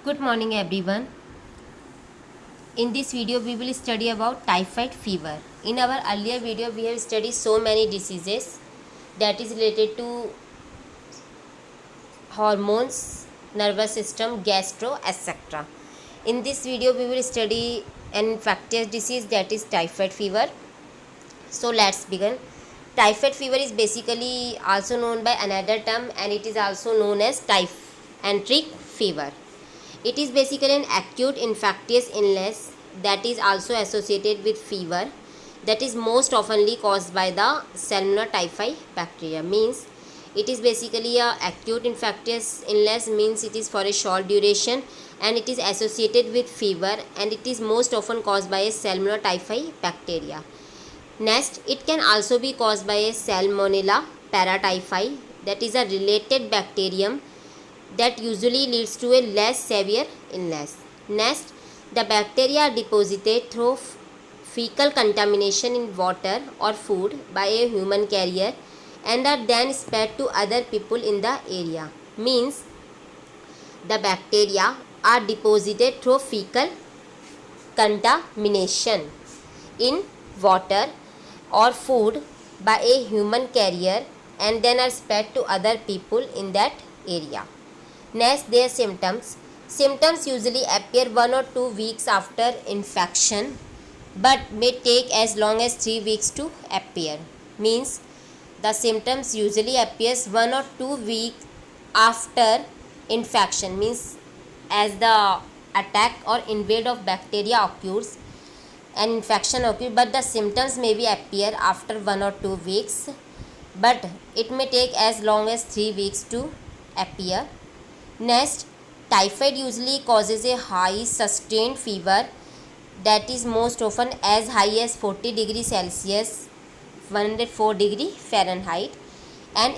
Good morning everyone. In this video we will study about typhoid fever. In our earlier video we have studied so many diseases that is related to hormones, nervous system, gastro, etc. In this video we will study an infectious disease that is typhoid fever. So let's begin. Typhoid fever is basically also known by another term and it is also known as typhanic fever. It is basically an acute infectious illness that is also associated with fever that is most oftenly caused by the Salmonella typhi bacteria. Means it is basically a acute infectious illness, means it is for a short duration and it is associated with fever and it is most often caused by a Salmonella typhi bacteria. Next, it can also be caused by a Salmonella paratyphi, that is a related bacterium that usually leads to a less severe illness. Next, the bacteria are deposited through fecal contamination in water or food by a human carrier and are then spread to other people in the area. Means the bacteria are deposited through fecal contamination in water or food by a human carrier and then are spread to other people in that area. Next, their symptoms. Symptoms usually appear 1 or 2 weeks after infection but may take as long as 3 weeks to appear. Means the symptoms usually appears 1 or 2 weeks after infection, means as the attack or invade of bacteria occurs, an infection occurs, but the symptoms may be appear after 1 or 2 weeks, but it may take as long as 3 weeks to appear. Next, typhoid usually causes a high sustained fever that is most often as high as 40 degrees Celsius, 104 degree Fahrenheit, and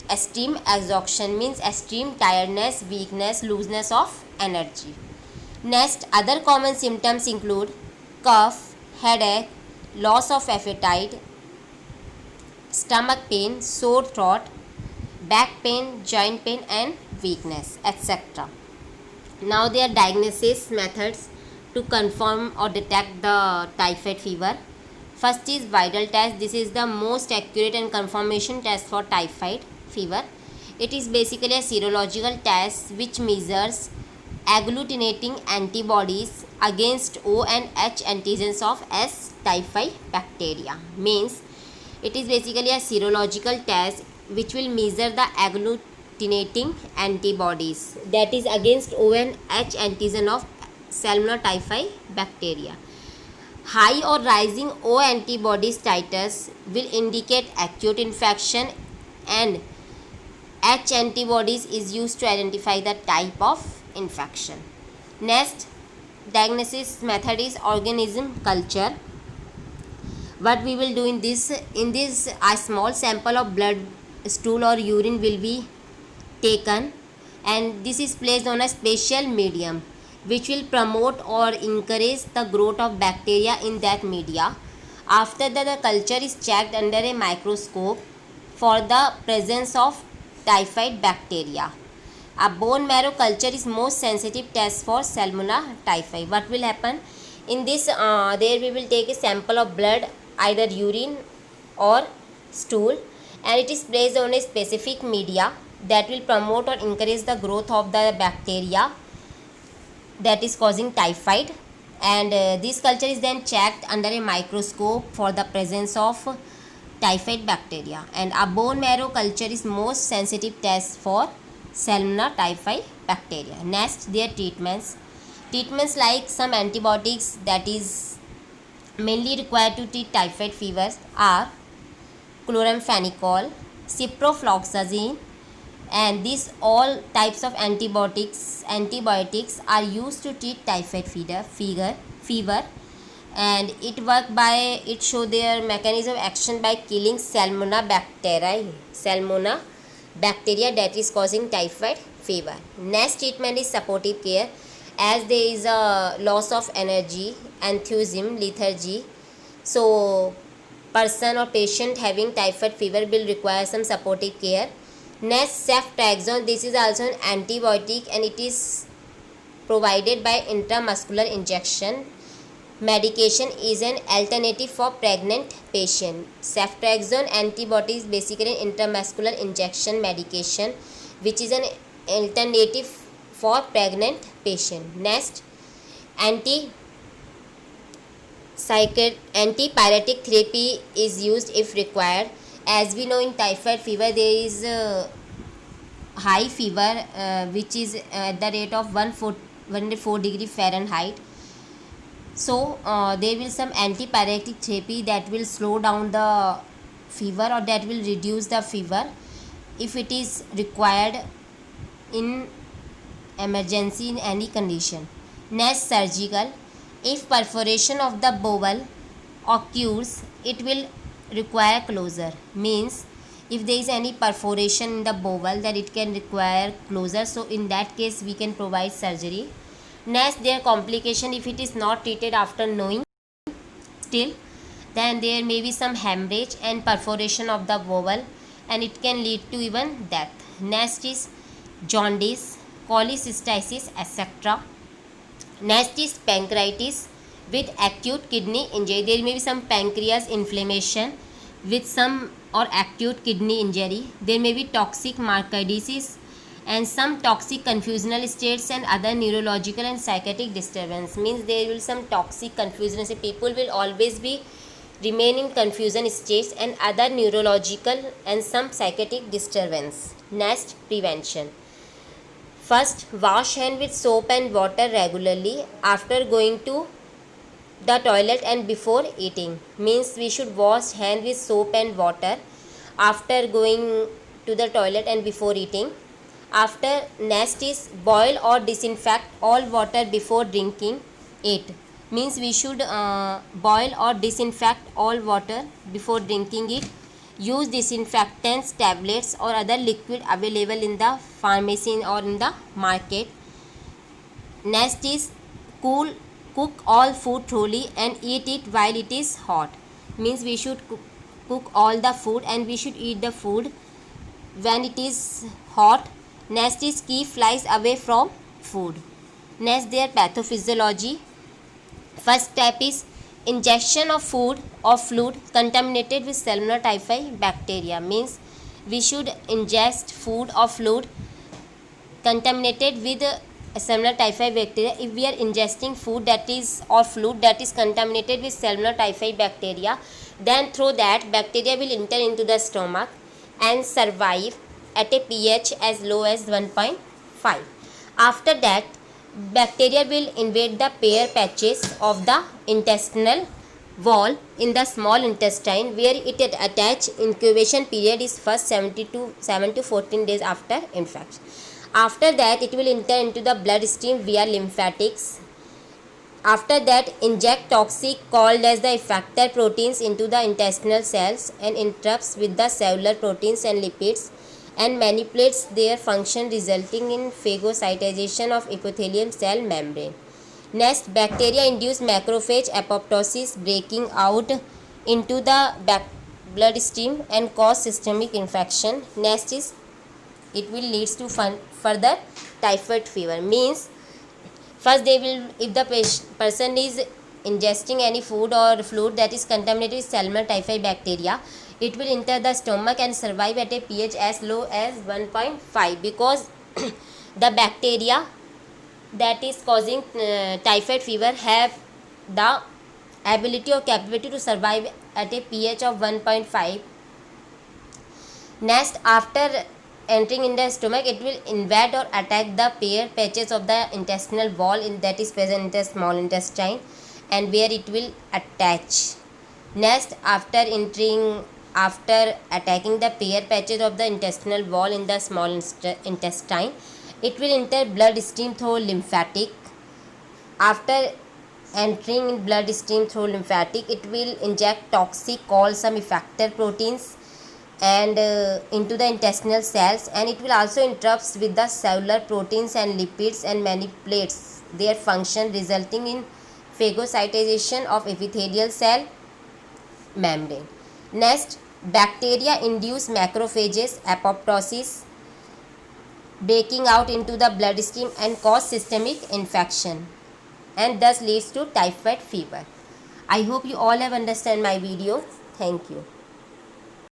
extreme exhaustion, means extreme tiredness, weakness, looseness of energy. Next, other common symptoms include cough, headache, loss of appetite, stomach pain, sore throat, back pain, joint pain and weakness, etc. Now there are diagnosis methods to confirm or detect the typhoid fever. First is viral test. This is the most accurate and confirmation test for typhoid fever. It is basically a serological test which measures agglutinating antibodies against O and H antigens of S. typhi bacteria. Means it is basically a serological test which will measure the agglutinating antibodies, that is against O and H antigen of Salmonella typhi bacteria. High or rising O antibodies titers will indicate acute infection and H antibodies is used to identify the type of infection. Next diagnosis method is organism culture. What we will do in this a small sample of blood, stool or urine will be taken and this is placed on a special medium which will promote or encourage the growth of bacteria in that media. After that, the culture is checked under a microscope for the presence of typhoid bacteria. A bone marrow culture is most sensitive test for Salmonella typhi. What will happen? In this, there we will take a sample of blood, either urine or stool, and it is placed on a specific media that will promote or encourage the growth of the bacteria that is causing typhoid, and this culture is then checked under a microscope for the presence of typhoid bacteria, and a bone marrow culture is most sensitive test for Salmonella typhi bacteria. Next, their treatments. Treatments like some antibiotics that is mainly required to treat typhoid fevers are chloramphenicol, ciprofloxacin, and these all types of antibiotics are used to treat typhoid fever, and it show their mechanism of action by killing Salmonella bacteria that is causing typhoid fever. Next treatment is supportive care, as there is a loss of energy, enthusiasm, lethargy, so person or patient having typhoid fever will require some supportive care. Next, ceftriaxone. This is also an antibiotic and it is provided by intramuscular injection medication is an alternative for pregnant patient. Ceftriaxone antibody is basically an intramuscular injection medication which is an alternative for pregnant patient. Next, antipyretic therapy is used if required. As we know, in typhoid fever there is high fever which is at the rate of 104 degree Fahrenheit. So there will some antipyretic therapy that will slow down the fever or that will reduce the fever if it is required in emergency in any condition. Next, surgical. If perforation of the bowel occurs, it will require closure. Means if there is any perforation in the bowel, then it can require closure. So in that case we can provide surgery. Next, their complication, if it is not treated after knowing still, then there may be some hemorrhage and perforation of the bowel and it can lead to even death. Next is jaundice, cholecystitis, etc. Next is pancreatitis with acute kidney injury. There may be some pancreas inflammation with some or acute kidney injury. There may be toxic myocarditis and some toxic confusional states and other neurological and psychiatric disturbance. Means there will some toxic confusion. So people will always be remain in confusion states and other neurological and some psychiatric disturbance. Next, prevention. First, wash hand with soap and water regularly after going to the toilet and before eating. Means we should wash hand with soap and water after going to the toilet and before eating. After, next is boil or disinfect all water before drinking it. Means we should boil or disinfect all water before drinking it. Use disinfectants, tablets or other liquid available in the pharmacy or in the market. Next is cook all food thoroughly and eat it while it is hot. Means we should cook all the food and we should eat the food when it is hot. Next is keep flies away from food. Next, their pathophysiology. First step is ingestion of food or fluid contaminated with Salmonella typhi bacteria. Means we should ingest food or fluid contaminated with Salmonella typhi bacteria. If we are ingesting food that is or fluid that is contaminated with Salmonella typhi bacteria, then through that bacteria will enter into the stomach and survive at a pH as low as 1.5. After that, bacteria will invade the pair patches of the intestinal wall in the small intestine where it attach. Incubation period is first 7 to 14 days after infection. After that, it will enter into the bloodstream via lymphatics. After that, inject toxic called as the effector proteins into the intestinal cells and interrupts with the cellular proteins and lipids and manipulates their function, resulting in phagocytization of epithelial cell membrane. Next, bacteria induce macrophage apoptosis, breaking out into the bloodstream and cause systemic infection. Next is it will leads to further typhoid fever. Means first they will, if the person is ingesting any food or fluid that is contaminated with Salmonella typhi bacteria, it will enter the stomach and survive at a pH as low as 1.5 because the bacteria that is causing typhoid fever have the ability or capability to survive at a pH of 1.5. Next, after entering in the stomach, it will invade or attack the pair patches of the intestinal wall that is present in the small intestine and where it will attach. Next, after attacking the pair patches of the intestinal wall in the small intestine, it will enter bloodstream through lymphatic. After entering in bloodstream through lymphatic, it will inject toxic called some effector proteins and into the intestinal cells, and it will also interrupts with the cellular proteins and lipids and manipulates their function, resulting in phagocytization of epithelial cell membrane. Next, bacteria induce macrophages apoptosis breaking out into the bloodstream and cause systemic infection and thus leads to typhoid fever. I hope you all have understand my video. Thank you.